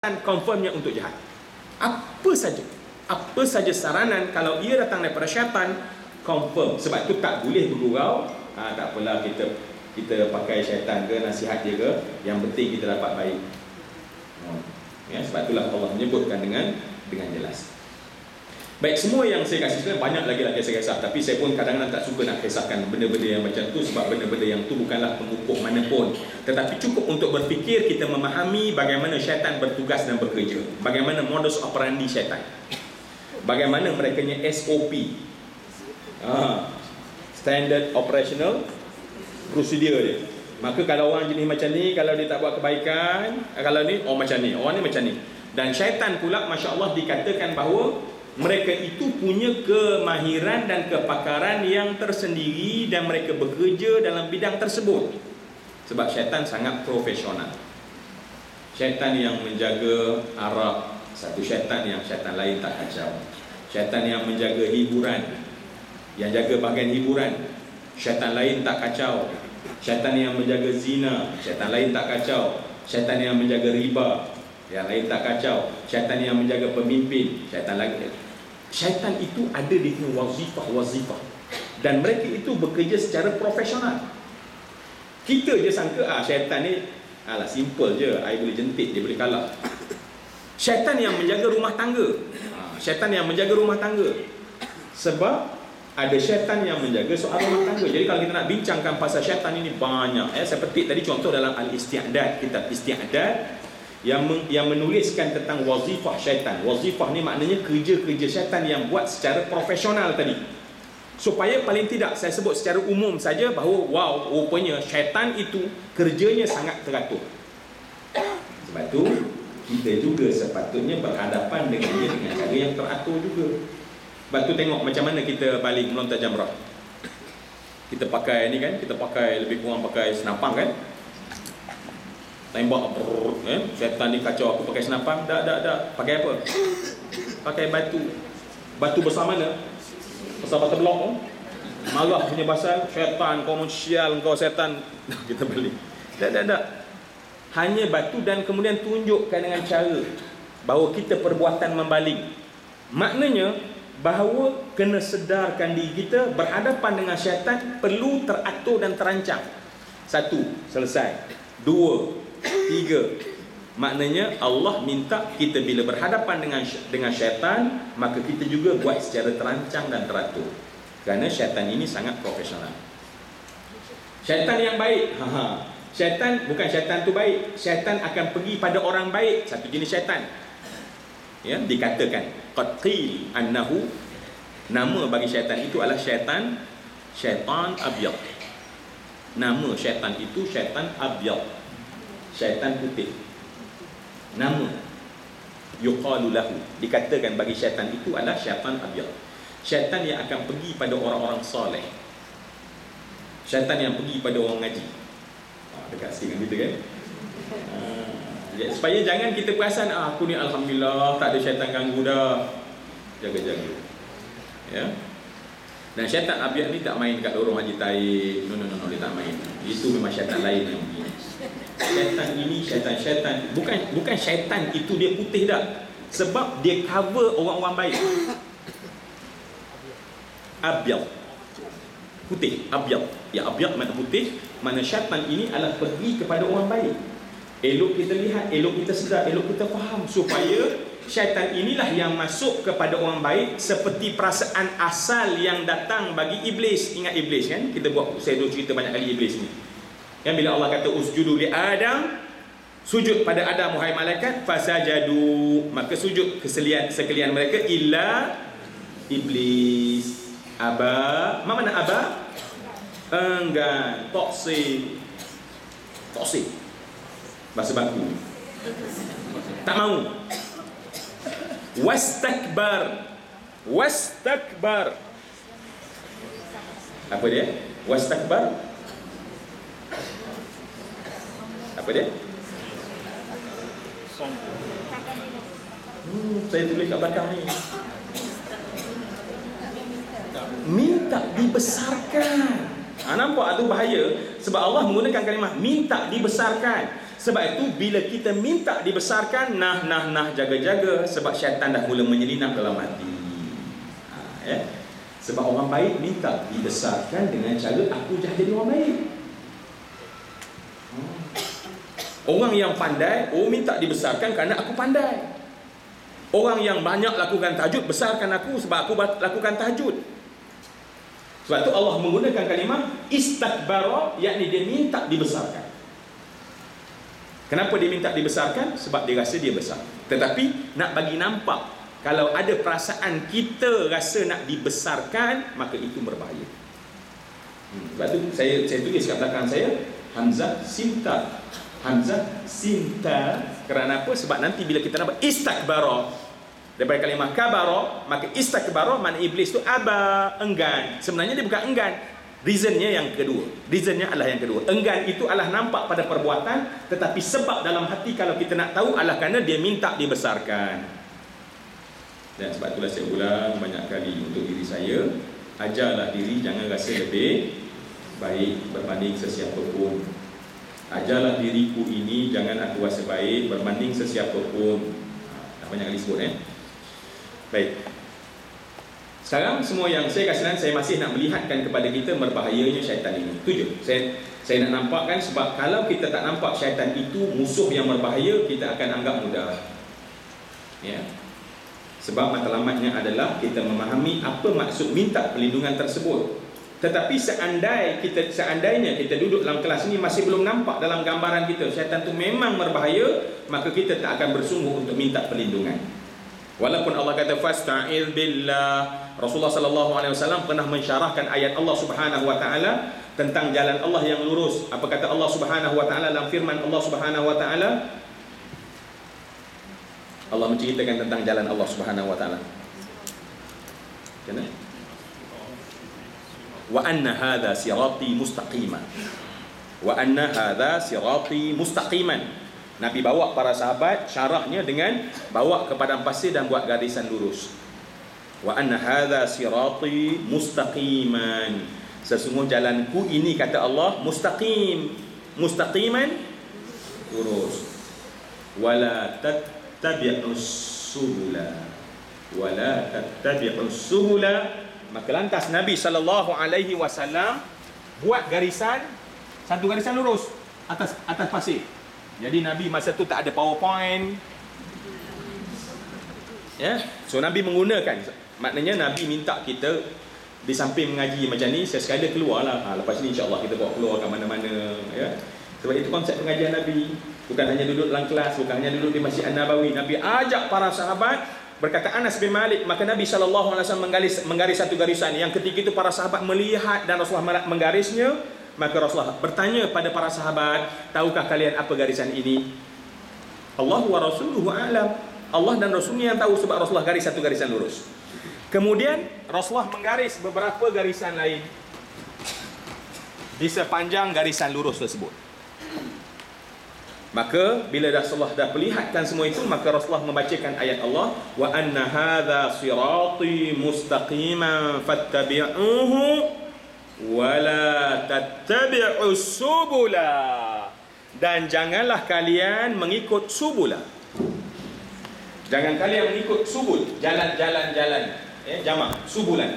confirmnya untuk jahat. Apa saja saranan kalau ia datang daripada syaitan, confirm. Sebab tu tak boleh bergurau. Tak apalah, kita pakai syaitan ke, nasihat dia ke, yang penting kita dapat baik. Sebab itulah Allah menyebutkan dengan jelas. Baik, semua yang saya kasih sebenarnya banyak lagi saya kisah, tapi saya pun kadang-kadang tak suka nak kisahkan benda-benda yang macam tu, sebab benda-benda yang tu bukanlah pengukuh mana pun. Tetapi cukup untuk berfikir, kita memahami bagaimana syaitan bertugas dan bekerja, bagaimana modus operandi syaitan, bagaimana mereka punya SOP, Standard Operational Procedure dia. Maka kalau orang jenis macam ni, kalau dia tak buat kebaikan, kalau ni, macam ni, orang ni macam ni. Dan syaitan pula, Masya Allah, dikatakan bahawa mereka itu punya kemahiran dan kepakaran yang tersendiri, dan mereka bekerja dalam bidang tersebut. Sebab syaitan sangat profesional. Syaitan yang menjaga arak, satu syaitan yang syaitan lain tak kacau. Syaitan yang menjaga hiburan, yang jaga bahagian hiburan, syaitan lain tak kacau. Syaitan yang menjaga zina, syaitan lain tak kacau. Syaitan yang menjaga riba, yang lain tak kacau. Syaitan yang menjaga pemimpin, syaitan lagi. Syaitan itu ada di wazifah, dan mereka itu bekerja secara profesional. Kita je sangka syaitan ni simple je, I boleh jentik, dia boleh kalah. Syaitan yang menjaga rumah tangga, syaitan yang menjaga rumah tangga. Sebab ada syaitan yang menjaga soal rumah tangga. Jadi kalau kita nak bincangkan pasal syaitan ini banyak. Saya petik tadi contoh dalam Al-Isti'dad, kitab Isti'dad, yang menuliskan tentang wazifah syaitan. Wazifah ni maknanya kerja-kerja syaitan yang buat secara profesional tadi. Supaya paling tidak saya sebut secara umum saja bahawa rupanya syaitan itu kerjanya sangat teratur. Sebab tu kita juga sepatutnya berhadapan dengannya dengan cara yang teratur juga. Sebab tu tengok macam mana kita balik melontar jamrah. Kita pakai ni kan, kita pakai lebih kurang pakai senapang kan. Tembak, syaitan ni kacau aku pakai senapang. Tak. Pakai apa? Pakai batu. Batu besar mana? Besar batu blok. Marah punya pasal syaitan, kau sial, kau setan. Kita balik. Tak. Hanya batu, dan kemudian tunjukkan dengan cara bahawa kita perbuatan membaling. Maknanya bahawa kena sedarkan diri kita berhadapan dengan syaitan perlu teratur dan terancang. 1, selesai. 2, 3. Maknanya Allah minta kita bila berhadapan dengan syaitan, maka kita juga buat secara terancang dan teratur. Kerana syaitan ini sangat profesional. Syaitan yang baik, syaitan bukan syaitan tu baik. Syaitan akan pergi pada orang baik, satu jenis syaitan. Dikatakan qad qil annahu, nama bagi syaitan itu adalah syaitan abyad. Nama syaitan itu syaitan abyad, syaitan putih. Nama yuqalu lahu, dikatakan bagi syaitan itu adalah syaitan abyad. Syaitan yang akan pergi pada orang-orang soleh, syaitan yang pergi pada orang ngaji. Dekat sikit dengan kita kan. Supaya jangan kita perasan aku ni alhamdulillah tak ada syaitan ganggu dah. Jaga-jaga. Dan syaitan abyad ni tak main dekat lorong Haji Taib. No, dia tak main. Itu memang syaitan lain yang begini. Syaitan ini syaitan bukan syaitan itu dia putih dah. Sebab dia cover orang-orang baik. Abyad, putih, abyad. Ya, abyad makna putih. Mana syaitan ini adalah pergi kepada orang baik. Elok kita lihat, elok kita sedar, elok kita faham, supaya syaitan inilah yang masuk kepada orang baik, seperti perasaan asal yang datang bagi iblis. Ingat iblis kan? Saya dah cerita banyak kali iblis ni. Yang bila Allah kata usjudu li Adam, sujud pada Adam wahai malaikat, fasajadu, maka sujud sekalian mereka illa iblis. Aba, mana aba? Enggan, toksik. Bahasa baku. Tak mau. Wastakbar. Apa dia? Wastakbar. Apa dia? Saya tulis kat belakang ni. Minta dibesarkan. Nampak tu bahaya. Sebab Allah menggunakan kalimah minta dibesarkan. Sebab itu bila kita minta dibesarkan, jaga-jaga, sebab syaitan dah mula menyelinap dalam hati. Ya. Sebab orang baik minta dibesarkan dengan cara aku dah jadi orang baik. Orang yang pandai, minta dibesarkan kerana aku pandai. Orang yang banyak lakukan tahajud, besarkan aku sebab aku lakukan tahajud. Sebab itu Allah menggunakan kalimah istakbara, yakni dia minta dibesarkan. Kenapa dia minta dibesarkan? Sebab dia rasa dia besar. Tetapi nak bagi nampak, kalau ada perasaan kita rasa nak dibesarkan, maka itu berbahaya. Sebab itu saya tulis kat belakang saya, Hamzah Sinta. Hamzah Sinta. Kerana apa? Sebab nanti bila kita nampak istakbara daripada kalimah kabara, maka istakbara makna iblis tu aba, enggan. Sebenarnya dia bukan enggan. Reasonnya yang kedua. Reasonnya adalah yang kedua. Enggan itu adalah nampak pada perbuatan, tetapi sebab dalam hati kalau kita nak tahu adalah kerana dia minta dibesarkan. Dan sebab itulah saya ulang banyak kali untuk diri saya, ajarlah diri jangan rasa lebih baik berbanding sesiapa pun. Ajarlah diriku ini jangan aku rasa baik berbanding sesiapa pun. Dah banyak kali sebut Baik. Sekarang semua yang saya kasihan, saya masih nak melihatkan kepada kita berbahayanya syaitan ini. Itu je. Saya nak nampakkan, sebab kalau kita tak nampak syaitan itu musuh yang berbahaya, kita akan anggap mudah. Ya. Sebab matlamatnya adalah kita memahami apa maksud minta perlindungan tersebut. Tetapi seandainya kita duduk dalam kelas ini masih belum nampak dalam gambaran kita syaitan itu memang berbahaya, maka kita tak akan bersungguh untuk minta perlindungan. Walaupun Allah kata fasta'iz billah, Rasulullah sallallahu alaihi wasallam pernah mensyarahkan ayat Allah Subhanahu wa taala tentang jalan Allah yang lurus. Apa kata Allah Subhanahu wa taala dalam firman Allah Subhanahu wa taala? Allah menceritakan tentang jalan Allah Subhanahu wa taala. Kena? Wa anna hadha sirati mustaqiman. Wa anna hadha sirati mustaqiman. Nabi bawa para sahabat syarahnya dengan bawa ke padang pasir dan buat garisan lurus. Wa anna hadza sirati mustaqiman. Sesungguh jalanku ini kata Allah mustaqim. Mustaqiman lurus. Wala tattabi'us subula. Wala tattabi'us subula. Maka lantas Nabi sallallahu alaihi wasallam buat garisan, satu garisan lurus atas pasir. Jadi Nabi masa tu tak ada PowerPoint. Ya, so Nabi menggunakan, maknanya Nabi minta kita di samping mengaji macam ni, sekali keluarlah. Lepas ni insya-Allah kita bawa keluar ke mana-mana, ya. Sebab itu konsep pengajian Nabi. Bukan hanya duduk dalam kelas, bukan hanya duduk di Masjid An-Nabawi. Nabi ajak para sahabat. Berkata Anas bin Malik, maka Nabi sallallahu alaihi wasallam menggaris satu garisan. Yang ketika itu para sahabat melihat dan Rasulullah menggarisnya. Maka Rasulullah bertanya pada para sahabat, tahukah kalian apa garisan ini? Allah wa rasuluhu a'lam. Allah dan Rasulnya yang tahu, sebab Rasulullah garis satu garisan lurus. Kemudian Rasulullah menggaris beberapa garisan lain di sepanjang garisan lurus tersebut. Maka bila Rasulullah dah perlihatkan semua itu, maka Rasulullah membacakan ayat Allah, wa anna hadza sirati mustaqiman fattabi'uhu wala tattabi'us subula, dan janganlah kalian mengikut subula. Jangan kalian mengikut subul, jalan-jalan, jamak subulan.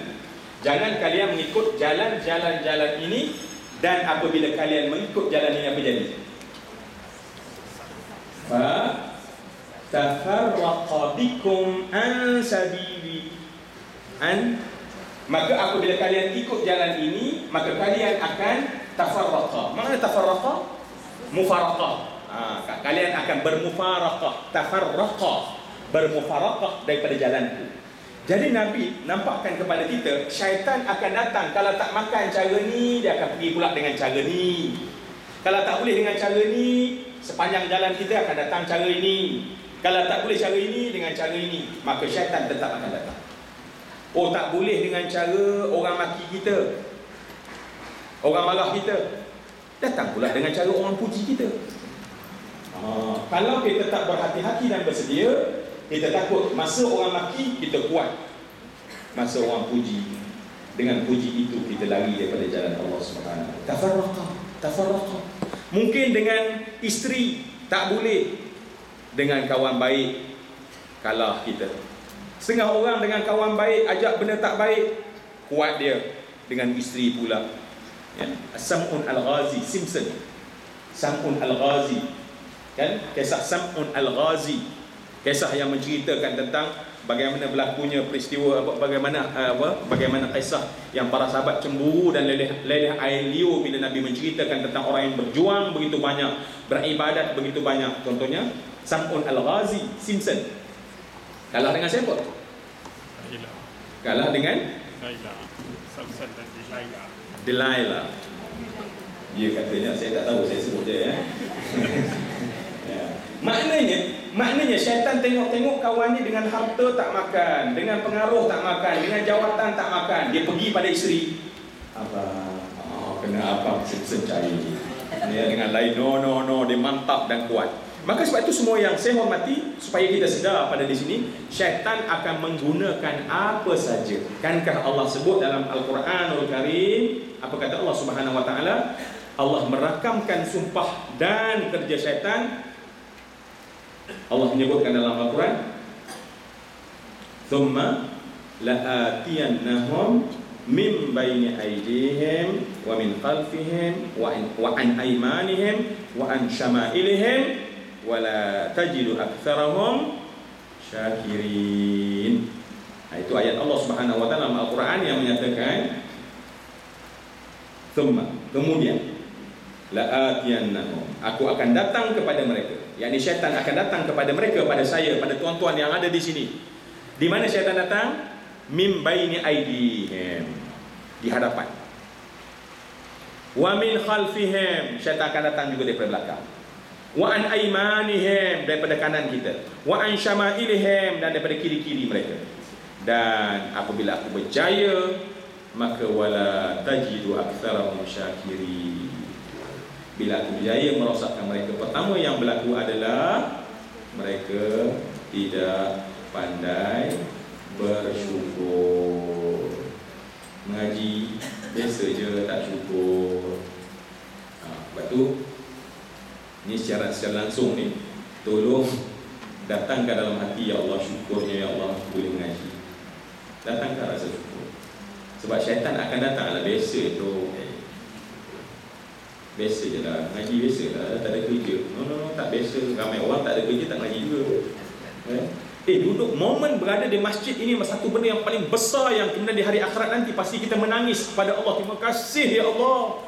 Jangan kalian mengikut jalan-jalan ini, dan apabila kalian mengikut jalan ini apa jadi? Fa tafarraqa bikum an sabili. Maka apabila kalian ikut jalan ini, maka kalian akan tafarraqa. Mana tafarraqa? Mufaraqah. Kalian akan bermufaraqah. Tafarraqa, bermufaraqah daripada jalanku. Jadi Nabi nampakkan kepada kita, syaitan akan datang. Kalau tak makan cara ni, dia akan pergi pula dengan cara ni. Kalau tak boleh dengan cara ni, sepanjang jalan kita akan datang cara ini. Kalau tak boleh cara ini, dengan cara ini, maka syaitan tetap akan datang. Oh, tak boleh dengan cara orang maki kita, orang marah kita, datang pula dengan cara orang puji kita. Kalau kita tak berhati-hati dan bersedia, kita takut masa orang maki, kita kuat. Masa orang puji, dengan puji itu kita lari daripada jalan Allah SWT. Tafarraqa. Mungkin dengan isteri, tak boleh dengan kawan baik kalah kita. Setengah orang dengan kawan baik ajak benda tak baik, kuat dia dengan isteri pula. Ya. Sam'un Al-Ghazi, Simpson. Sam'un Al-Ghazi. Kan? Kisah Sam'un Al-Ghazi. Kisah yang menceritakan tentang bagaimana berlakunya peristiwa, bagaimana kisah yang para sahabat cemburu dan leleh air liur bila Nabi menceritakan tentang orang yang berjuang begitu banyak, beribadat begitu banyak. Contohnya Sam'un Al-Ghazi, Simpson. Kalah dengan siapa? Kalah dengan Delilah. Dia katanya, saya tak tahu, saya sebut je ya. Ya. Maknanya syaitan tengok-tengok kawan ni dengan harta tak makan, dengan pengaruh tak makan, dengan jawatan tak makan, dia pergi pada isteri. Kena apa sencari. Ya, dengan lain no, dia mantap dan kuat. Maka sebab itu semua yang saya hormati, supaya kita sedar pada di sini, syaitan akan menggunakan apa saja. Kankah Allah sebut dalam Al-Quranul Karim, apa kata Allah Subhanahu Wa Taala? Allah merakamkan sumpah dan kerja syaitan. Allah menyebutkan dalam Al-Quran, "Tsumma la'atiyannahum min baini aydihim wa min khalfihim wa an aymanihim wa an syama'ilihim wala tajidu aktsarahum syakirin." Itu ayat Allah Subhanahu Wa Taala dalam Al-Quran yang menyatakan kemudian la'atiyannahum, aku akan datang kepada mereka, yakni syaitan akan datang kepada mereka, pada saya, pada tuan-tuan yang ada di sini. Di mana syaitan datang? Mim baini aidihim, di hadapan. Wa min khalfihim, syaitan akan datang juga daripada belakang. Wa an aymanihim, daripada kanan kita. Wa an syama'ilihim, dan daripada kiri-kiri mereka. Dan apabila aku berjaya, maka wala tajidu aktsarahum syakirin. Bila aku berjaya merosakkan mereka, pertama yang berlaku adalah mereka tidak pandai bersyukur. Mengaji biasa je, tak syukur. Sebab tu ni secara langsung ni, tolong datangkan dalam hati, ya Allah, syukurnya ya Allah boleh mengaji. Datangkan rasa syukur. Sebab syaitan akan datang, ala biasa tu, biasa je lah, ngaji biasa lah, tak ada kerja. No, tak biasa. Ramai orang tak ada kerja, tak ngaji juga. Duduk momen berada di masjid ini satu benda yang paling besar, yang kemudian di hari akhirat nanti pasti kita menangis kepada Allah, terima kasih ya Allah.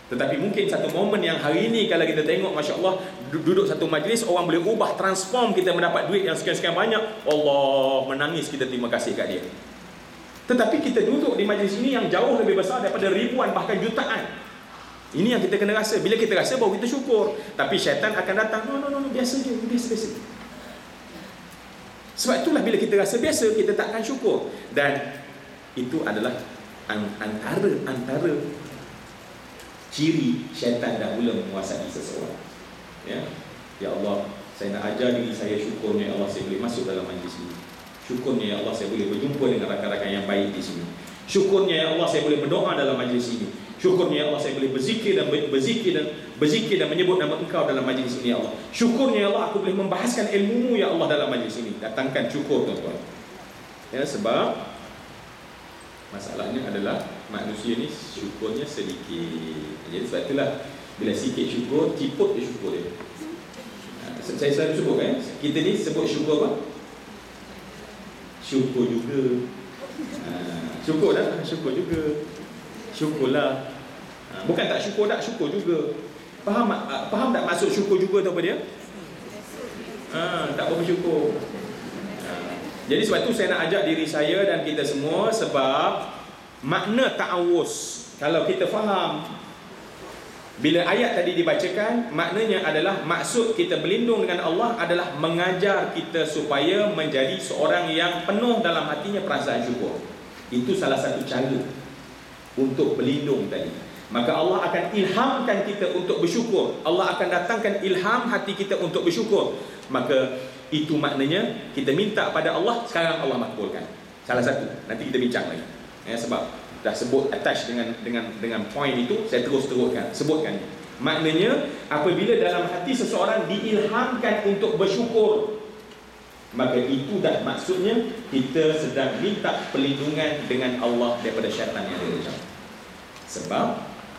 Tetapi mungkin satu momen yang hari ini kalau kita tengok, Masya Allah, duduk satu majlis, orang boleh ubah, transform, kita mendapat duit yang sekian-sekian banyak, Allah, menangis kita terima kasih kat dia. Tetapi kita duduk di majlis ini yang jauh lebih besar daripada ribuan, bahkan jutaan. Ini yang kita kena rasa. Bila kita rasa, baru kita syukur. Tapi syaitan akan datang, no, biasa je, biasa. Sebab itulah bila kita rasa biasa, kita tak akan syukur. Dan itu adalah antara ciri syaitan dah mula menguasai seseorang. Ya Allah, saya nak ajar diri saya syukurnya ya Allah, saya boleh masuk dalam majlis ini. Syukurnya ya Allah, saya boleh berjumpa dengan rakan-rakan yang baik di sini. Syukurnya ya Allah, saya boleh berdoa dalam majlis ini. Syukurnya ya Allah, saya boleh berzikir dan menyebut nama Engkau dalam majlis ini ya Allah. Syukurnya ya Allah, aku boleh membahaskan ilmu-Mu ya Allah dalam majlis ini. Datangkan syukur, tuan-tuan. Ya, sebab masalahnya adalah manusia ni syukurnya sedikit. Jadi sebab itulah bila sikit syukur, ciput je syukur dia. Saya selalu sebut kan, kita ni sebut syukur apa? Syukur juga. Syukur dah, syukur juga. Syukurlah. Bukan tak syukur, tak syukur juga. Faham tak maksud syukur juga tu apa dia? Tak apa bersyukur. Jadi sebab tu saya nak ajak diri saya dan kita semua, sebab makna ta'awuz, kalau kita faham bila ayat tadi dibacakan, maknanya adalah maksud kita berlindung dengan Allah adalah mengajar kita supaya menjadi seorang yang penuh dalam hatinya perasaan syukur. Itu salah satu cara untuk berlindung tadi. Maka Allah akan ilhamkan kita untuk bersyukur. Allah akan datangkan ilham hati kita untuk bersyukur. Maka itu maknanya kita minta pada Allah, sekarang Allah makbulkan. Salah satu, nanti kita bincang lagi. Sebab dah sebut attach dengan poin itu, saya teruskan sebutkan. Maknanya apabila dalam hati seseorang diilhamkan untuk bersyukur, maka itu dah maksudnya kita sedang minta perlindungan dengan Allah daripada syaitan yang ada dalam. Sebab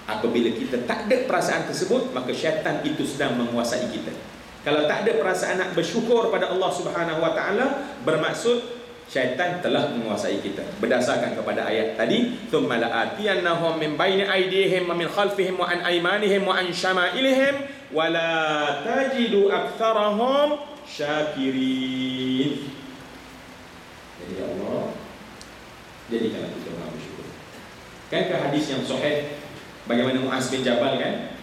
apabila kita tak ada perasaan tersebut, maka syaitan itu sedang menguasai kita. Kalau tak ada perasaan nak bersyukur pada Allah Subhanahu Wa Taala, bermaksud syaitan telah menguasai kita. Berdasarkan kepada ayat tadi, thumma la'atiyannahum min baini aydihim wa min khalfihim wa an aymanihim wa an syama'ilihim wa la tajidu aktsarahum syakirin. Jadi Allah, jadikanlah kita orang bersyukur. Kan ke hadis yang sahih bagaimana Muaz bin Jabal kan?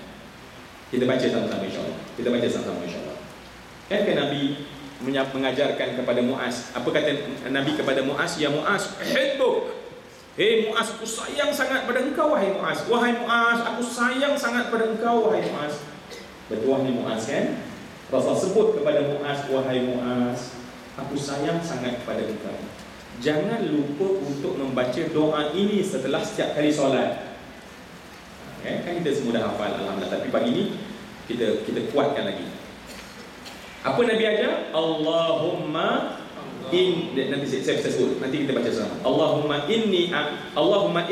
Kita baca sama-sama insya-Allah. Kita baca sama-sama insya-Allah. Kan Nabi mengajarkan kepada Muaz. Apa kata Nabi kepada Muaz? Ya Muaz, hibbuk. Hei Muaz, aku sayang sangat pada engkau wahai Muaz. Wahai Muaz, aku sayang sangat pada engkau wahai Muaz. Betul ni Muaz kan? Rasul sebut kepada Muaz, wahai Muaz, aku sayang sangat kepada engkau. Jangan lupa untuk membaca doa ini setelah setiap kali solat. Kan kita semua dah hafal alhamdulillah, tapi pagi ni kita kuatkan lagi. Apa Nabi ajar? Allahumma nanti saya sebut, nanti kita baca sama. Allahumma inni Allahumma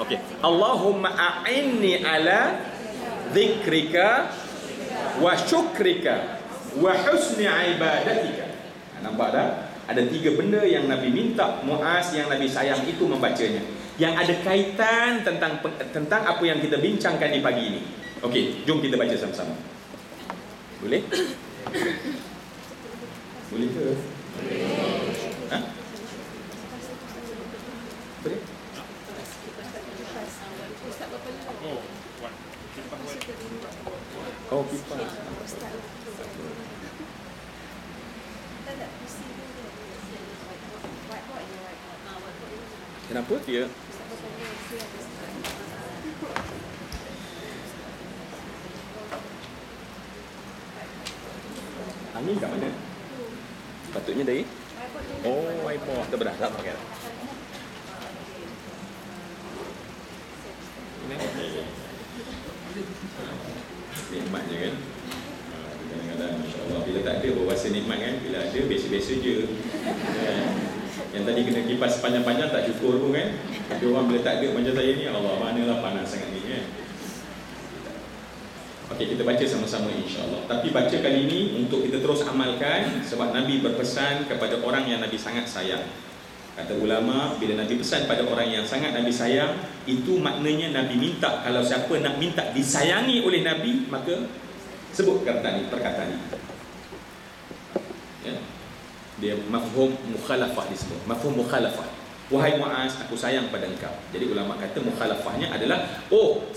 okey. Allahumma a'inni ala dzikrika wa syukrika wa husni ibadatika. Nampak tak? Ada 3 benda yang Nabi minta Muaz yang Nabi sayang itu membacanya, yang ada kaitan tentang apa yang kita bincangkan di pagi ini. Okey, jom kita baca sama-sama. Boleh? Boleh ke? Boleh. Ha? Boleh? Oh, kipas. Kenapa dia? Angin kat mana? Patutnya dari? Oh, iPod. Tak berat tak pakai. Nikmat je kan? Kadang-kadang insya-Allah bila tak ada berasa nikmat kan? Bila ada biasa-biasa je. Yang tadi kena kipas panjang-panjang tak syukur pun kan? Tapi orang bila tak ada macam saya ni, Allah manalah panas sangat ni kan? Okey, kita baca sama-sama insya-Allah. Tapi baca kali ini untuk kita terus amalkan, sebab Nabi berpesan kepada orang yang Nabi sangat sayang. Kata ulama, bila Nabi pesan pada orang yang sangat Nabi sayang, itu maknanya Nabi minta, kalau siapa nak minta disayangi oleh Nabi, maka sebut perkataan ini. Ya. Dia mafhum mukhalafah disebut. Mafhum mukhalafah. Wahai Muaz, aku sayang pada engkau. Jadi ulama kata mukhalafahnya adalah,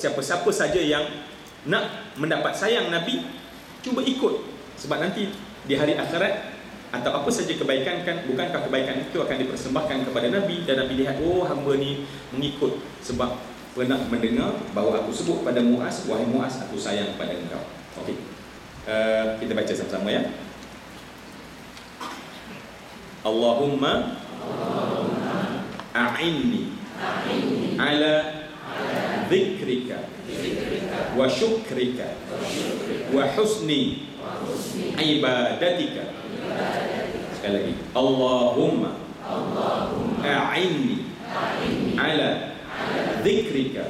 siapa-siapa saja yang nak mendapat sayang Nabi, cuba ikut. Sebab nanti di hari akhirat atau apa saja kebaikan kan, bukankah kebaikan itu akan dipersembahkan kepada Nabi, dan Nabi lihat, hamba ni mengikut sebab pernah mendengar bahawa aku sebut pada Muaz, wahai Muaz, aku sayang pada engkau. Okey. Kita baca sama-sama ya. Allahumma a'inni ala dzikrika wa syukrika wa husni ibadatika. Sekali lagi. Allahumma a'inni ala dzikrika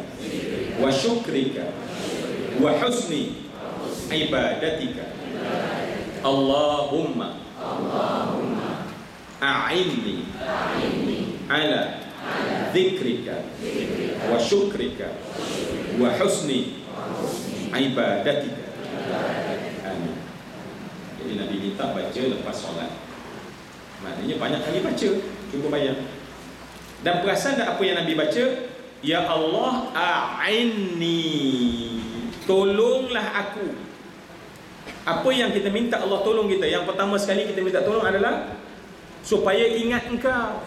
wa syukrika wa husni ibadatika. Allahumma a'inni ala dzikrika wa syukrika wa husni ibadatika. Amin. Jadi Nabi minta baca lepas solat. Maknanya banyak kali baca. Cuba bayang. Dan perasan tak apa yang Nabi baca? Ya Allah a'inni, tolonglah aku. Apa yang kita minta Allah tolong kita? Yang pertama sekali kita minta tolong adalah supaya ingat engkau.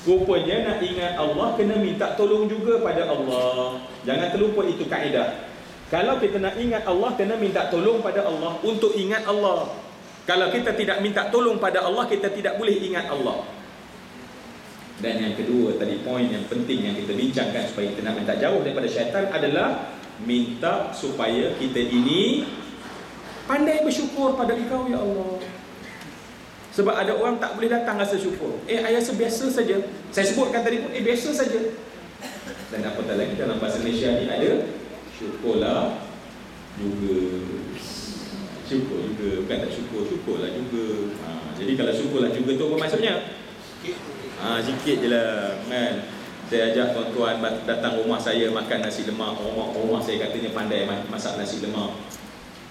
Rupanya nak ingat Allah kena minta tolong juga pada Allah. Jangan terlupa itu kaedah. Kalau kita nak ingat Allah, kena minta tolong pada Allah untuk ingat Allah. Kalau kita tidak minta tolong pada Allah, kita tidak boleh ingat Allah. Dan yang kedua tadi, poin yang penting yang kita bincangkan supaya kita nak minta jauh daripada syaitan adalah minta supaya kita ini pandai bersyukur pada Engkau ya Allah. Sebab ada orang tak boleh datang rasa syukur. Ayah rasa biasa saja. Saya sebutkan tadi pun biasa saja. Dan apatah lagi dalam bahasa Malaysia ni ada syukurlah juga. Syukur juga, bukan tak syukur, syukurlah juga. Jadi kalau syukurlah juga tu apa maksudnya? Sikit je lah kan. Saya ajak tuan-tuan datang rumah saya makan nasi lemak. Rumah saya katanya pandai masak nasi lemak.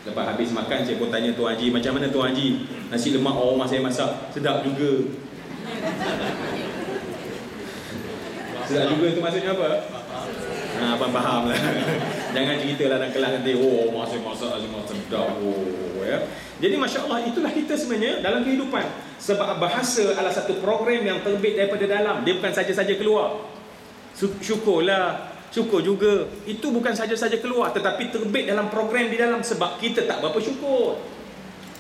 Lepas habis makan saya pun tanya Tuan Haji, macam mana Tuan Haji? Nasi lemak rumah saya masak, sedap juga. Sedap juga tu maksudnya apa? Abang faham lah. Jangan ceritalah dalam kelas nanti, rumah saya masak nasi lemak sedap. Ya. Jadi Masya Allah, itulah kita sebenarnya dalam kehidupan. Sebab bahasa adalah satu program yang terbit daripada dalam. Dia bukan saja-saja keluar. Syukurlah, syukur juga. Itu bukan saja-saja keluar, tetapi terbit dalam program di dalam. Sebab kita tak berapa syukur.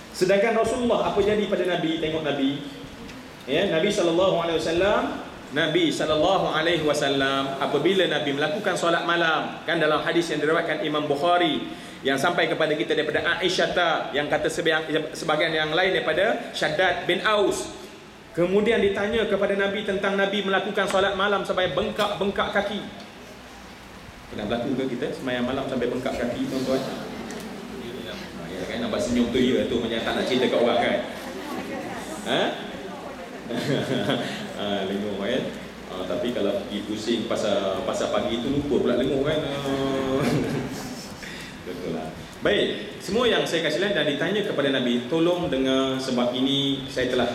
Sedangkan Rasulullah, apa jadi pada Nabi? Tengok Nabi ya, Nabi SAW apabila Nabi melakukan solat malam, kan dalam hadis yang diriwayatkan Imam Bukhari yang sampai kepada kita daripada Aisyah, yang kata sebagian yang lain daripada Syaddad bin Aus. Kemudian ditanya kepada Nabi tentang Nabi melakukan solat malam sampai bengkak kaki. Pernah berlaku ke kita sembahyang malam sampai bengkak kaki, tuan-tuan? Ya kan, nampak senyum tu ya, tu macam tak nak cerita kat orang kan? Lenguh kan? Tapi kalau pergi pusing pasal pagi tu lupa pula lenguh kan? Betul lah. Baik, semua yang saya kasih lihat dan ditanya kepada Nabi, tolong dengar, sebab ini saya telah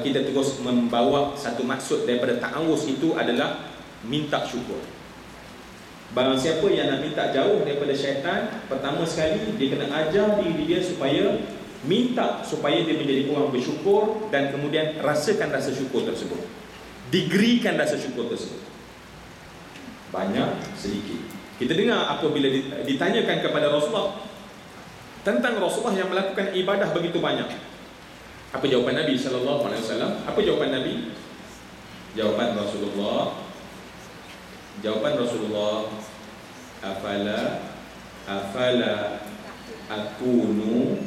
kita terus membawa satu maksud daripada ta'awuz itu adalah minta syukur. Barang siapa yang nak minta jauh daripada syaitan, pertama sekali dia kena ajar diri dia supaya minta supaya dia menjadi orang bersyukur, dan kemudian rasakan rasa syukur tersebut, digerikan rasa syukur tersebut. Banyak, sedikit. Kita dengar apabila ditanyakan kepada Rasulullah tentang Rasulullah yang melakukan ibadah begitu banyak, apa jawapan Nabi SAW? Apa jawapan Nabi? Jawapan Rasulullah, afala akunu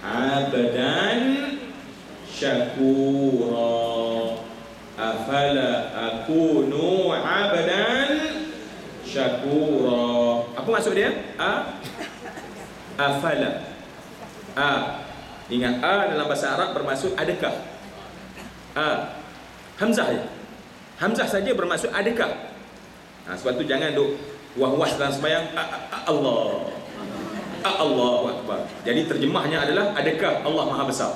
abdan syakura. Afala akunu abdan syakura. Apa maksud dia? Afala. Ingat, dalam bahasa Arab bermaksud adakah. Hamzah je. Hamzah saja bermaksud adakah. Sebab tu jangan duk was-was dalam sembahyang Allah. Allahu Akbar. Jadi terjemahnya adalah adakah Allah Maha Besar.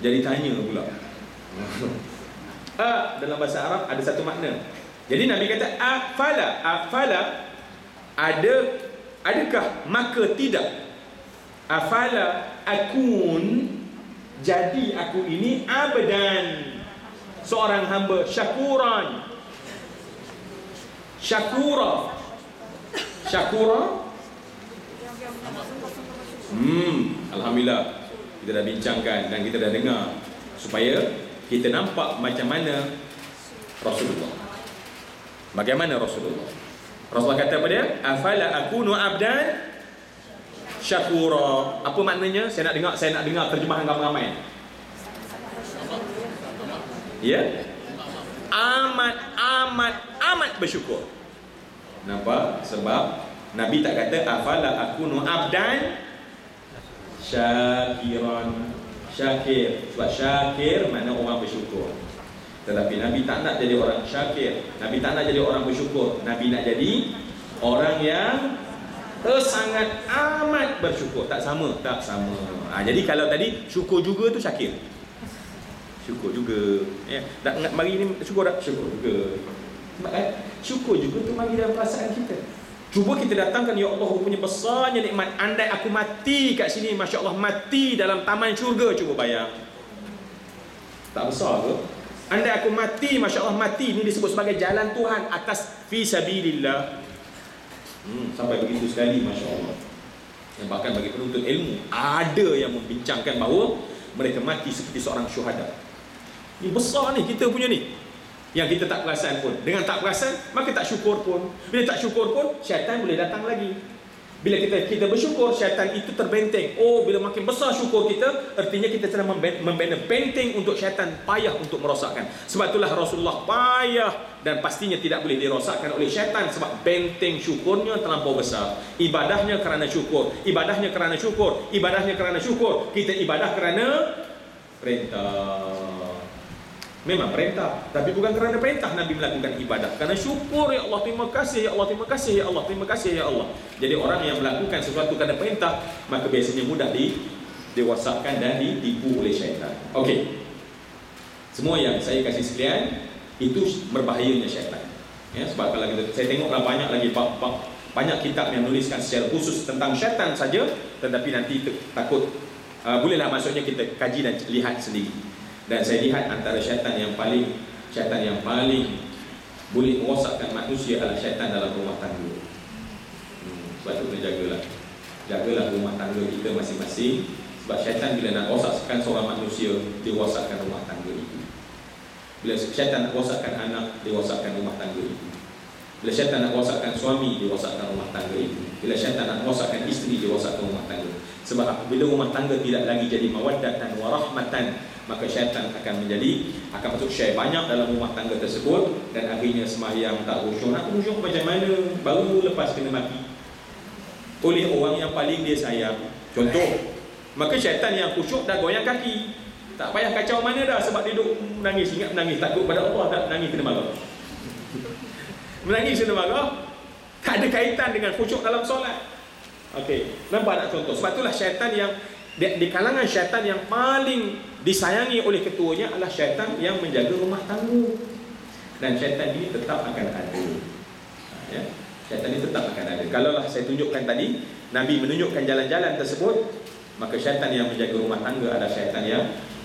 Jadi tanya pula. Dalam bahasa Arab ada satu makna. Jadi Nabi kata afala adakah, maka tidak. Afala akun, jadi aku ini abdan, seorang hamba, syakura. Alhamdulillah, kita dah bincangkan dan kita dah dengar supaya kita nampak macam mana Rasulullah. Bagaimana Rasulullah? Rasulullah kata apa dia? Afala akunu abdan syakura. Apa maknanya? Saya nak dengar terjemahan ramai-ramai. Ya? Amat bersyukur. Nampak? Sebab Nabi tak kata afala akunu abdan syakiran. Syakir. Sebab syakir makna orang bersyukur. Tetapi Nabi tak nak jadi orang syakir. Nabi tak nak jadi orang bersyukur. Nabi nak jadi orang yang sangat amat bersyukur. Tak sama. Jadi kalau tadi syukur juga tu syakir. Syukur juga. Mari ni syukur tak? Syukur juga. Syukur juga tu mari dalam perasaan kita. Cuba kita datangkan, ya Allah punya besarnya nikmat. Andai aku mati kat sini, Masya Allah, mati dalam taman syurga, cuba bayang. Tak besar ke? Andai aku mati, Masya Allah, mati ni disebut sebagai jalan Tuhan atas fi sabilillah. Sampai begitu sekali, Masya Allah. Yang bahkan bagi penuntut ilmu ada yang membincangkan bahawa mereka mati seperti seorang syuhada. Ni besar ni kita punya ni. yang kita tak perasan pun. Dengan tak perasan, maka tak syukur pun. Bila tak syukur pun, syaitan boleh datang lagi. Bila kita bersyukur, syaitan itu terbenteng. Oh, bila makin besar syukur kita, artinya kita sedang membina benteng untuk syaitan payah untuk merosakkan. Sebab itulah Rasulullah payah dan pastinya tidak boleh dirosakkan oleh syaitan, sebab benteng syukurnya terlampau besar. Ibadahnya kerana syukur, ibadahnya kerana syukur, ibadahnya kerana syukur. Kita ibadah kerana perintah. Memang perintah, tapi bukan kerana perintah Nabi melakukan ibadah. Kerana syukur, ya Allah, terima kasih, ya Allah, terima kasih, ya Allah, terima kasih, ya Allah. Jadi orang yang melakukan sesuatu kerana perintah, maka biasanya mudah diwasakkan dan ditipu oleh syaitan. Okey. Semua yang saya kasih sekalian, itu berbahayanya syaitan. Ya, sebab kalau saya tengoklah banyak lagi banyak kitab yang menuliskan secara khusus tentang syaitan saja, tetapi nanti takut bolehlah maksudnya kita kaji dan lihat sendiri. Dan saya lihat antara syaitan yang paling boleh merosakkan manusia adalah syaitan dalam rumah tangga. Sebab itu kena jagalah rumah tangga kita masing-masing. Sebab syaitan bila nak rosakkan seorang manusia, dia rosakkan rumah tangga itu. Bila syaitan nak rosakkan anak, dia rosakkan rumah tangga itu. Bila syaitan nak rosakkan suami, dia rosakkan rumah tangga itu. Bila syaitan nak rosakkan isteri, dia rosakkan rumah tangga. Sebab bila rumah tangga tidak lagi jadi mawaddatan warahmatan, maka syaitan akan masuk syai banyak dalam rumah tangga tersebut, dan akhirnya sembahyang tak khusyuk. Nak khusyuk macam mana? Baru lepas kena mati oleh orang yang paling dia sayang. Contoh, maka syaitan yang khusyuk dah goyang kaki, tak payah kacau mana dah, sebab dia duduk menangis, ingat menangis, takut pada Allah, tak menangis kena marah. Menangis kena marah, tak ada kaitan dengan khusyuk dalam solat. Okey, nampak tak contoh? Sebab itulah syaitan yang di kalangan syaitan yang paling disayangi oleh ketuanya adalah syaitan yang menjaga rumah tangga. Dan syaitan ini tetap akan ada. Ya, syaitan ini tetap akan ada. Kalaulah saya tunjukkan tadi, Nabi menunjukkan jalan-jalan tersebut, maka syaitan yang menjaga rumah tangga adalah syaitan yang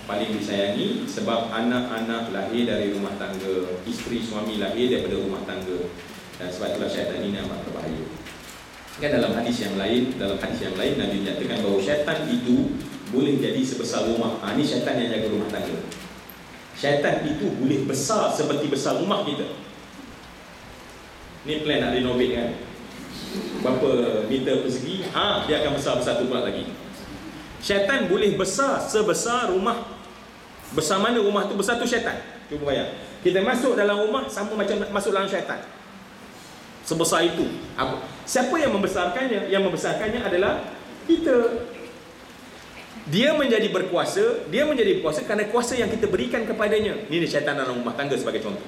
paling disayangi, sebab anak-anak lahir dari rumah tangga, isteri suami lahir daripada rumah tangga. Dan sebab itulah syaitan ini amat berbahaya. Kan dalam hadis yang lain Nabi menyatakan bahawa syaitan itu boleh jadi sebesar rumah. Ini syaitan yang jaga rumah tangga. Syaitan itu boleh besar seperti besar rumah kita. Ni plan nak renovate kan, berapa meter persegi, dia akan besar-besar tu pula lagi. Syaitan boleh besar sebesar rumah. Besar mana rumah tu? Besar tu syaitan. Cuba bayang, kita masuk dalam rumah sama macam masuk dalam syaitan. Sebesar itu. Siapa yang membesarkannya? Yang membesarkannya adalah kita. Dia menjadi berkuasa kerana kuasa yang kita berikan kepadanya. Ini syaitan dalam rumah tangga sebagai contoh.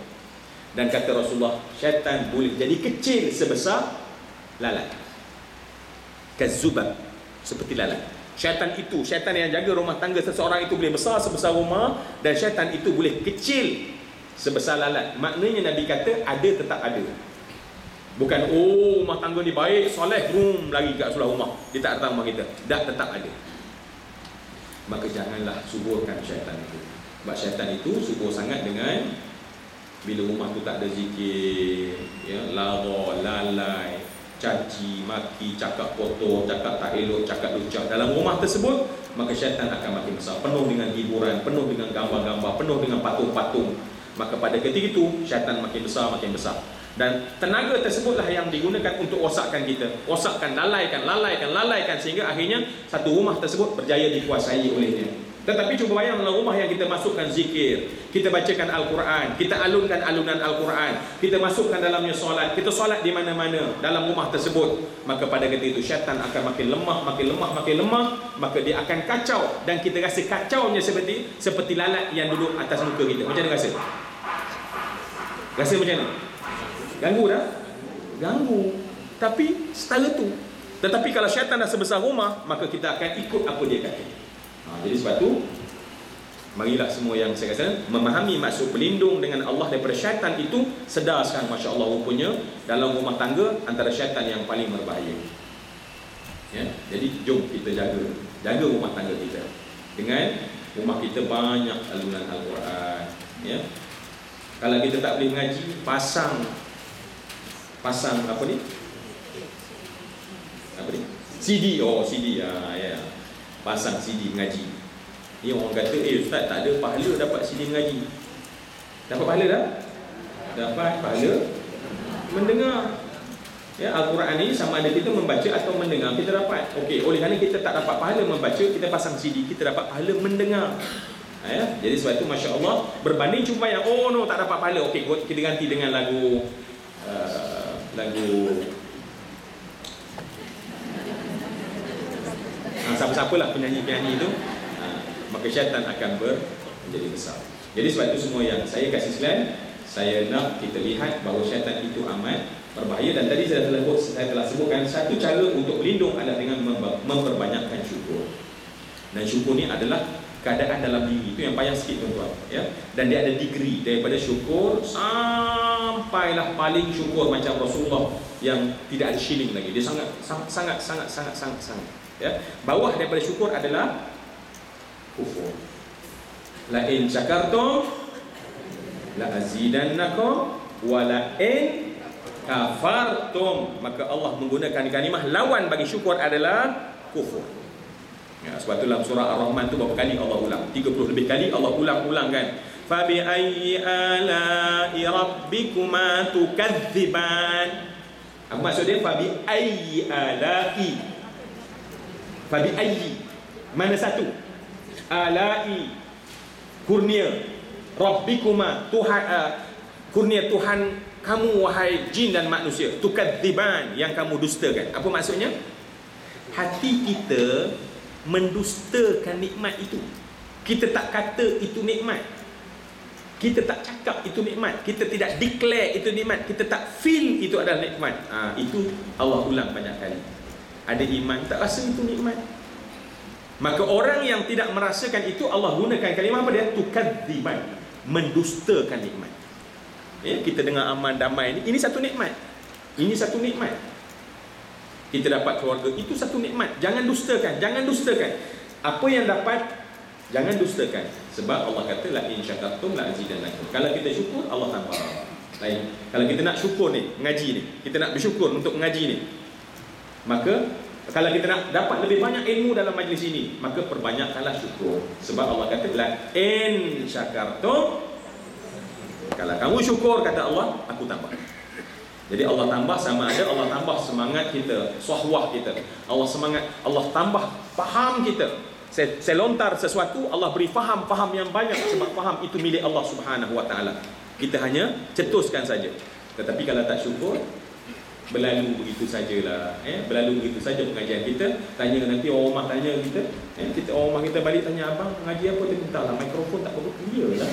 Dan kata Rasulullah, syaitan boleh jadi kecil sebesar lalat. Kazubab, seperti lalat. Syaitan yang jaga rumah tangga seseorang itu boleh besar sebesar rumah, dan syaitan itu boleh kecil sebesar lalat. Maknanya Nabi kata ada tetap ada. Bukan rumah tangga ni baik, soleh, lagi kat sebelah rumah, dia tak datang rumah kita. Dah tetap ada. Maka janganlah suburkan syaitan itu. Sebab syaitan itu subur sangat dengan bila rumah tu tak ada zikir, ya, lara, lalai, caci, maki, cakap kotor, cakap tak elok, cakap lucah dalam rumah tersebut, maka syaitan akan makin besar. Penuh dengan hiburan, penuh dengan gambar-gambar, penuh dengan patung-patung. Maka pada ketika itu syaitan makin besar, makin besar. Dan tenaga tersebutlah yang digunakan untuk rosakkan kita. Rosakkan, lalaikan, sehingga akhirnya satu rumah tersebut berjaya dikuasai olehnya. Tetapi cuba bayang dalam rumah yang kita masukkan zikir, kita bacakan Al-Quran, kita alunkan alunan Al-Quran, kita masukkan dalamnya solat, kita solat di mana-mana dalam rumah tersebut, maka pada ketika itu syaitan akan makin lemah, maka dia akan kacau. Dan kita rasa kacaunya seperti lalat yang duduk atas muka kita. Macam mana rasa? Rasa macam mana? Ganggu dah? Ganggu. Tapi setara tu. Tetapi kalau syaitan dah sebesar rumah, maka kita akan ikut apa dia kata. Jadi sebab tu, marilah semua yang saya kata memahami maksud berlindung dengan Allah daripada syaitan itu. Sedar sekarang, Masya Allah, rupanya dalam rumah tangga antara syaitan yang paling berbahaya. Ya? Jadi jom kita jaga rumah tangga kita dengan rumah kita banyak alunan Al-Quran. Ya? Kalau kita tak boleh mengaji, pasang apa ni? CD. CD. Ya. Pasang CD mengaji. Ni orang kata, Ustaz, tak ada pahala dapat CD mengaji. Dapat pahala dah? dapat pahala mendengar. Ya, Al-Quran ni sama ada kita membaca atau mendengar, kita dapat. Okey, oleh kerana kita tak dapat pahala membaca, kita pasang CD, kita dapat pahala mendengar. Ya, jadi sebab itu Masya Allah, berbanding jumpa yang oh no tak dapat pahala, okey kita ganti dengan lagu siapa-siapalah penyanyi-penyanyi itu, maka syaitan akan menjadi besar. Jadi sebab itu semua yang saya kasih sekalian, saya nak kita lihat bahawa syaitan itu amat berbahaya. Dan tadi saya telah sebutkan satu cara untuk berlindung adalah dengan memperbanyakkan syukur. Dan syukur ni adalah keadaan dalam diri, itu yang payah sikit tuan-tuan, ya. Dan dia ada degree daripada syukur sampailah paling syukur macam Rasulullah yang tidak ada shilling lagi. Dia sangat, ya. Bawah daripada syukur adalah kufur. La in syakartum la azidannakum wa la in kafartum, maka Allah menggunakan kalimah lawan bagi syukur adalah kufur. Ya, sebab tu dalam surah Ar-Rahman tu berapa kali Allah ulang? 30 lebih kali Allah ulang kan. Fa bi ayyi ala'i rabbikuma tukadziban. Apa maksud dia? Fa bi ayyi ala'i. Fa bi ayyi. Mana satu? Ala'i, kurnia. Rabbikuma, Tuhan, kurnia Tuhan kamu wahai jin dan manusia. Tukadziban, yang kamu dustakan. Apa maksudnya? Hati kita mendustakan nikmat itu. Kita tak kata itu nikmat, kita tak cakap itu nikmat, kita tidak declare itu nikmat, kita tak feel itu adalah nikmat. Itu Allah ulang banyak kali. Ada iman tak rasa itu nikmat. Maka orang yang tidak merasakan itu, Allah gunakan kalimah apa dia? Tukadziban, mendustakan nikmat. Ya, kita dengar aman damai ini satu nikmat. Ini satu nikmat. Kita dapat keluarga, itu satu nikmat. Jangan dustakan, jangan dustakan. Apa yang dapat, jangan dustakan. Sebab Allah kata la in syakartum la azidannakum. Kalau kita syukur, Allah tambah. Lain. Kalau kita nak syukur ni, mengaji ni, kita nak bersyukur untuk mengaji ni, maka kalau kita nak dapat lebih banyak ilmu dalam majlis ini, maka perbanyakkanlah syukur. Sebab Allah kata la in syakartum, kalau kamu syukur, kata Allah, aku tambah. Jadi Allah tambah sama ada Allah tambah semangat kita, sahwah kita. Allah semangat, Allah tambah faham kita. Saya lontar sesuatu, Allah beri faham yang banyak, sebab faham itu milik Allah Subhanahu Wa Taala. Kita hanya cetuskan saja. Tetapi kalau tak syukur, berlalu begitu sajalah. Berlalu begitu saja pengajian kita. Tanya nanti orang rumah tanya kita, orang rumah kita balik tanya, abang mengaji apa tadi? Entahlah, mikrofon tak berapa clear lah.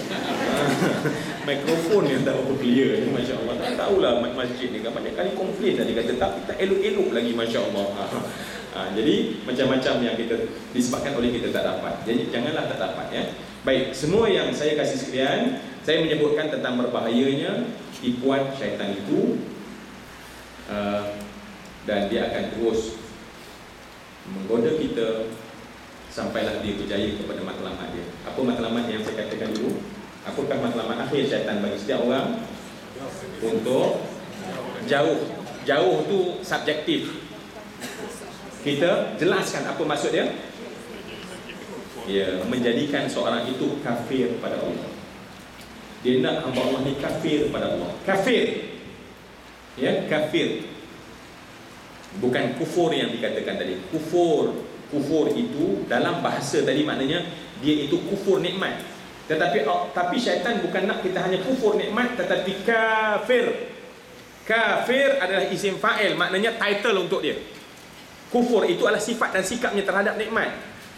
Mikrofon yang tak berapa clear, Masya Allah. Tak tahulah masjid ni kan banyak kali komplain tadi, kata tak elok-elok lagi, Masya Allah. Jadi macam-macam yang kita disebabkan oleh kita tak dapat. Jadi janganlah tak dapat, ya. Baik, semua yang saya kasih sekalian, saya menyebutkan tentang berbahayanya tipuan syaitan itu. Dan dia akan terus menggoda kita sampailah dia berjaya kepada matlamat dia. Apa matlamat yang saya katakan dulu? Apakah matlamat akhir syaitan bagi setiap orang? Untuk jauh tu subjektif. Kita jelaskan apa maksud dia. Ya, menjadikan seorang itu kafir pada Allah. Dia nak hamba Allah ni kafir pada Allah. Kafir. Ya, kafir. Bukan kufur yang dikatakan tadi. Kufur itu dalam bahasa tadi maknanya dia itu kufur nikmat. Tapi syaitan bukan nak kita hanya kufur nikmat, tetapi kafir. Kafir adalah isim fa'il, maknanya title untuk dia. Kufur itu adalah sifat dan sikapnya terhadap nikmat.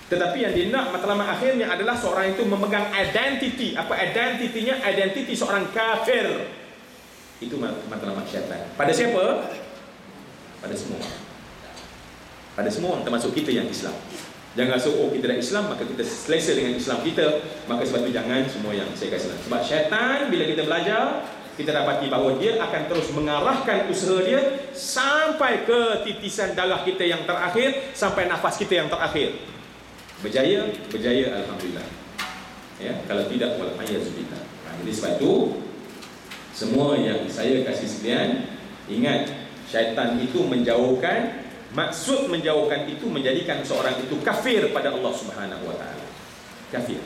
Tetapi yang dia nak matlamat akhirnya adalah seorang itu memegang identity. Apa identitinya? Identiti seorang kafir. Itu matlamat syaitan. Pada siapa? Pada semua. Pada semua orang, termasuk kita yang Islam. Jangan rasa kita dah Islam maka kita selesa dengan Islam kita. Maka sebab itu jangan semua yang saya kasih. Sebab syaitan bila kita belajar, kita dapati bahawa dia akan terus mengarahkan usaha dia sampai ke titisan darah kita yang terakhir, sampai nafas kita yang terakhir. Berjaya alhamdulillah. Ya, kalau tidak wal'ayazubillah. Jadi sebab itu semua yang saya kasih sekalian, ingat syaitan itu menjauhkan, maksud menjauhkan itu menjadikan seorang itu kafir pada Allah Subhanahu Wa Taala. Kafir.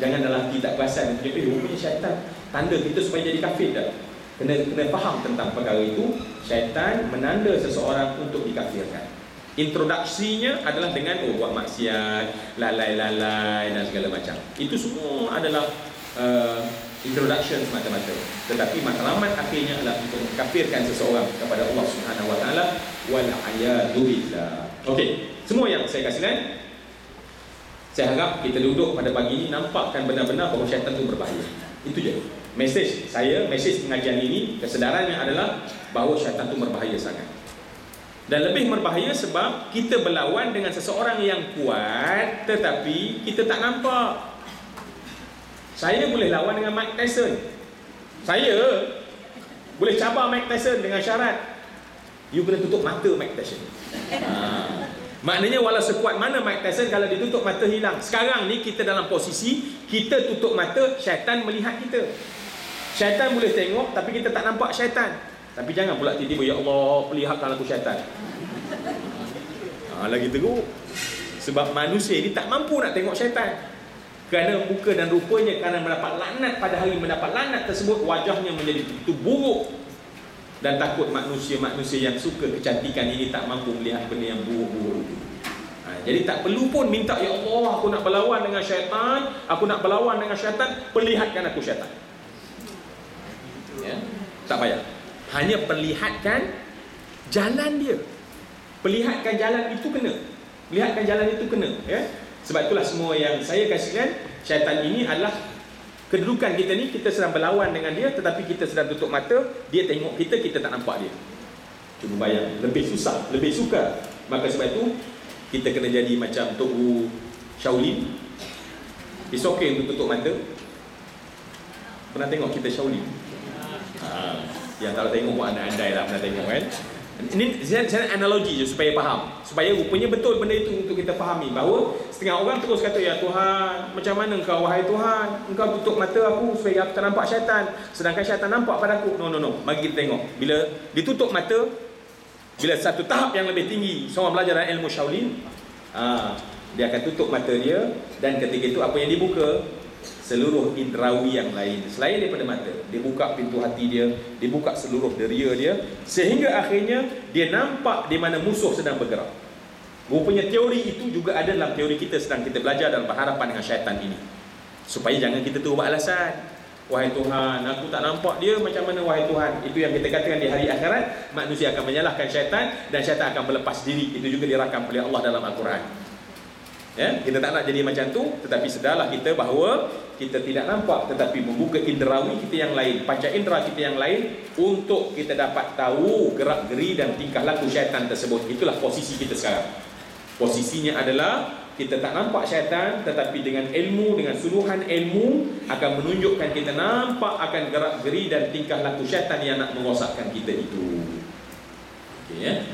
Jangan dalam hati tak perasan, rupanya syaitan tanda kita supaya jadi kafir dah. Kena faham tentang perkara itu. Syaitan menanda seseorang untuk dikafirkan. Introduksinya adalah dengan buat maksiat, lalai-lalai dan segala macam. Itu semua adalah introduction semata-mata. Tetapi matlamat akhirnya adalah untuk mengkafirkan seseorang kepada Allah Subhanahu Wa Taala. Wal a'yadu billah. Okey, semua yang saya kasihkan, saya harap kita duduk pada pagi ini nampakkan benar-benar bahawa syaitan itu berbahaya. Itu je. Mesej pengajian ini, kesedarannya adalah bahawa syaitan itu berbahaya sangat. Dan lebih berbahaya sebab kita berlawan dengan seseorang yang kuat tetapi kita tak nampak. Saya boleh lawan dengan Mike Tyson. Saya boleh cabar Mike Tyson dengan syarat you kena tutup mata Mike Tyson. Maknanya walau sekuat mana Mike Tyson, kalau ditutup mata hilang. Sekarang ni kita dalam posisi kita tutup mata, syaitan melihat kita. Syaitan boleh tengok tapi kita tak nampak syaitan. Tapi jangan pula tiba-tiba, ya Allah, perlihatkan aku syaitan. Lagi teruk. Sebab manusia ni tak mampu nak tengok syaitan. Kerana muka dan rupanya, kerana mendapat laknat pada hari mendapat laknat tersebut, wajahnya menjadi begitu buruk. Dan takut manusia-manusia yang suka kecantikan ini tak mampu melihat benda yang buruk-buruk. Jadi tak perlu pun minta, ya Allah, aku nak berlawan dengan syaitan, aku nak berlawan dengan syaitan, perlihatkan aku syaitan. Ya? Tak payah. Hanya perlihatkan jalan dia. Perlihatkan jalan itu kena. Perlihatkan jalan itu kena. Ya? Sebab itulah semua yang saya kasihkan. Syaitan ini adalah kedudukan kita ni, kita sedang berlawan dengan dia, tetapi kita sedang tutup mata. Dia tengok kita, kita tak nampak dia. Cuba bayang, lebih susah, lebih sukar. Maka sebab itu kita kena jadi macam Tok Guru Shaolin. It's okay untuk tutup mata. Pernah tengok kita Shaolin? Yang tak tengok pun andai-andai lah pernah tengok kan. Ini saya analogi je supaya faham. Supaya rupanya betul benda itu untuk kita fahami. Bahawa setengah orang terus kata, ya Tuhan, macam mana engkau, wahai Tuhan, engkau tutup mata aku supaya aku tak nampak syaitan, sedangkan syaitan nampak pada aku. No. Mari kita tengok. Bila ditutup mata, bila satu tahap yang lebih tinggi, seorang belajar dalam ilmu Shaolin, dia akan tutup mata dia. Dan ketika itu apa yang dibuka? Seluruh indrawi yang lain selain daripada mata. Dia buka pintu hati dia, dia buka seluruh deria dia, sehingga akhirnya dia nampak di mana musuh sedang bergerak. Rupanya teori itu juga ada dalam teori kita sedang kita belajar dalam berhadapan dengan syaitan ini. Supaya jangan kita tu buat alasan, wahai Tuhan, aku tak nampak dia, macam mana wahai Tuhan. Itu yang kita katakan di hari akhirat, manusia akan menyalahkan syaitan dan syaitan akan melepas diri. Itu juga dirakam oleh Allah dalam Al-Quran. Ya, kita tak nak jadi macam tu, tetapi sedarlah kita bahawa kita tidak nampak, tetapi membuka indrawi kita yang lain, panca indera kita yang lain, untuk kita dapat tahu gerak-geri dan tingkah laku syaitan tersebut. Itulah posisi kita sekarang. Posisinya adalah kita tak nampak syaitan, tetapi dengan ilmu, dengan suluhan ilmu akan menunjukkan kita nampak akan gerak-geri dan tingkah laku syaitan yang nak merosakkan kita itu. Okey ya.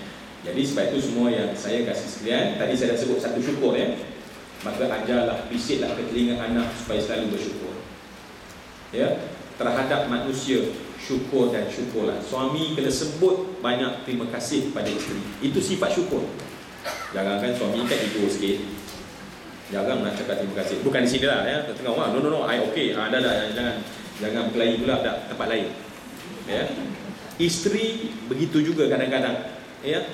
Jadi sebab itu semua yang saya kasih sekalian, tadi saya dah sebut satu syukur ya. Maka ajarlah, bisitlah ke telinga anak supaya selalu bersyukur. Ya, terhadap manusia, syukur dan syukurlah. Suami kena sebut banyak terima kasih pada isteri. Itu sifat syukur. Jangan kan suami kan ego sikit. Jarang nak cakap terima kasih. Bukan di sini lah ya, tengah orang. No, I okay. Dah jangan berkelahi pula dah tempat lain. Ya. Isteri begitu juga kadang-kadang. Ya.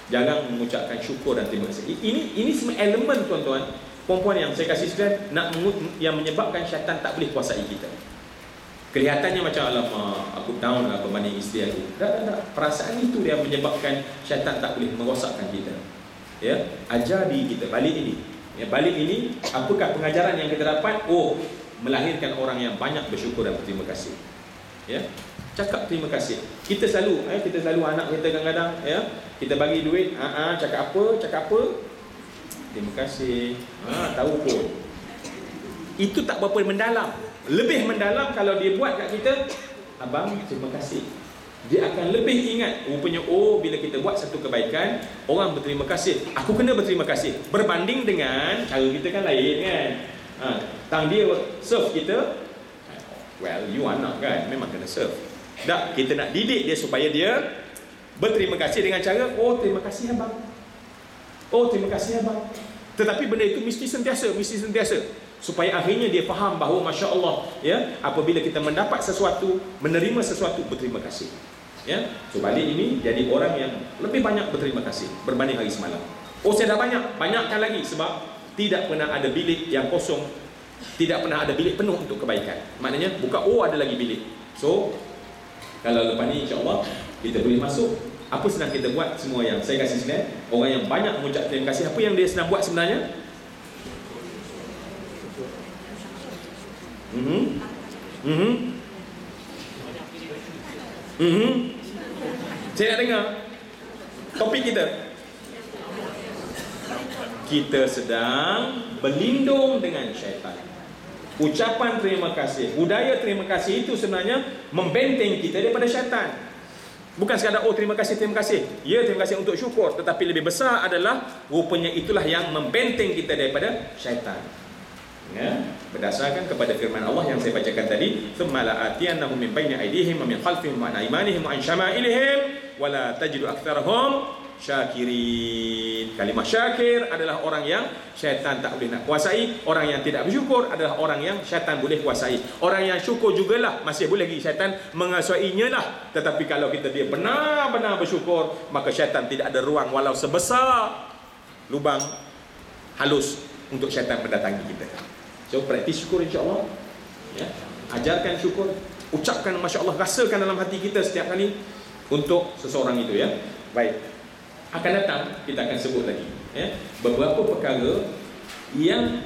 Jangan mengucapkan syukur dan terima kasih. Ini semua elemen tuan-tuan, perempuan yang saya kasih sekalian, yang menyebabkan syaitan tak boleh kuasai kita. Kelihatannya macam, alamak, aku down lah berbanding isteri aku. Tak. Perasaan itu yang menyebabkan syaitan tak boleh merosakkan kita. Ya, ajar diri kita balik ini. Ya, balik ini, apakah pengajaran yang kita dapat? Melahirkan orang yang banyak bersyukur dan berterima kasih. Ya, cakap terima kasih. Kita selalu anak kita kadang-kadang ya, kita bagi duit, cakap apa? Terima kasih. Tahu pun. Itu tak berapa mendalam. Lebih mendalam kalau dia buat kat kita, abang terima kasih. Dia akan lebih ingat. Rupanya bila kita buat satu kebaikan, orang berterima kasih, aku kena berterima kasih. Berbanding dengan cara kita kan lain kan. Tang dia serve kita, well, you anak kan, memang kena serve. Tak, kita nak didik dia supaya dia berterima kasih dengan cara, terima kasih abang. Terima kasih abang. Tetapi benda itu mesti sentiasa. supaya akhirnya dia faham bahawa Masya Allah, ya, apabila kita mendapat sesuatu, menerima sesuatu, berterima kasih, ya. So balik ini jadi orang yang lebih banyak berterima kasih berbanding hari semalam. Oh, saya dah banyakkan lagi, sebab tidak pernah ada bilik yang kosong, tidak pernah ada bilik penuh untuk kebaikan. Maknanya buka, oh ada lagi bilik. So kalau lepas ni insya-Allah kita boleh masuk. Apa senang kita buat? Semua yang saya kasih slide, orang yang banyak mengucap terima kasih, apa yang dia senang buat sebenarnya? Saya nak dengar topik kita. Kita sedang berlindung dengan syaitan. Ucapan terima kasih, budaya terima kasih itu sebenarnya membenteng kita daripada syaitan. Bukan sekadar oh terima kasih. Ya, terima kasih untuk syukur, tetapi lebih besar adalah rupanya itulah yang membenteng kita daripada syaitan. Ya, berdasarkan kepada firman Allah yang saya bacakan tadi, "Tsumma la'atiyannahum min baini aydihim wa min khalfihim wa an aymanihim wa an syama'ilihim wa la tajidu aktsarahum syakirin." Kalimah syakir adalah orang yang syaitan tak boleh nak kuasai. Orang yang tidak bersyukur adalah orang yang syaitan boleh kuasai. Orang yang syukur jugalah masih boleh lagi syaitan menguasainya lah. Tetapi kalau kita dia benar-benar bersyukur, maka syaitan tidak ada ruang walau sebesar lubang halus untuk syaitan mendatangi kita. So praktis syukur insya-Allah. Ya, ajarkan syukur, ucapkan masya-Allah, rasakan dalam hati kita setiap kali untuk seseorang itu, ya. Baik. Akan datang kita akan sebut lagi, ya, beberapa perkara yang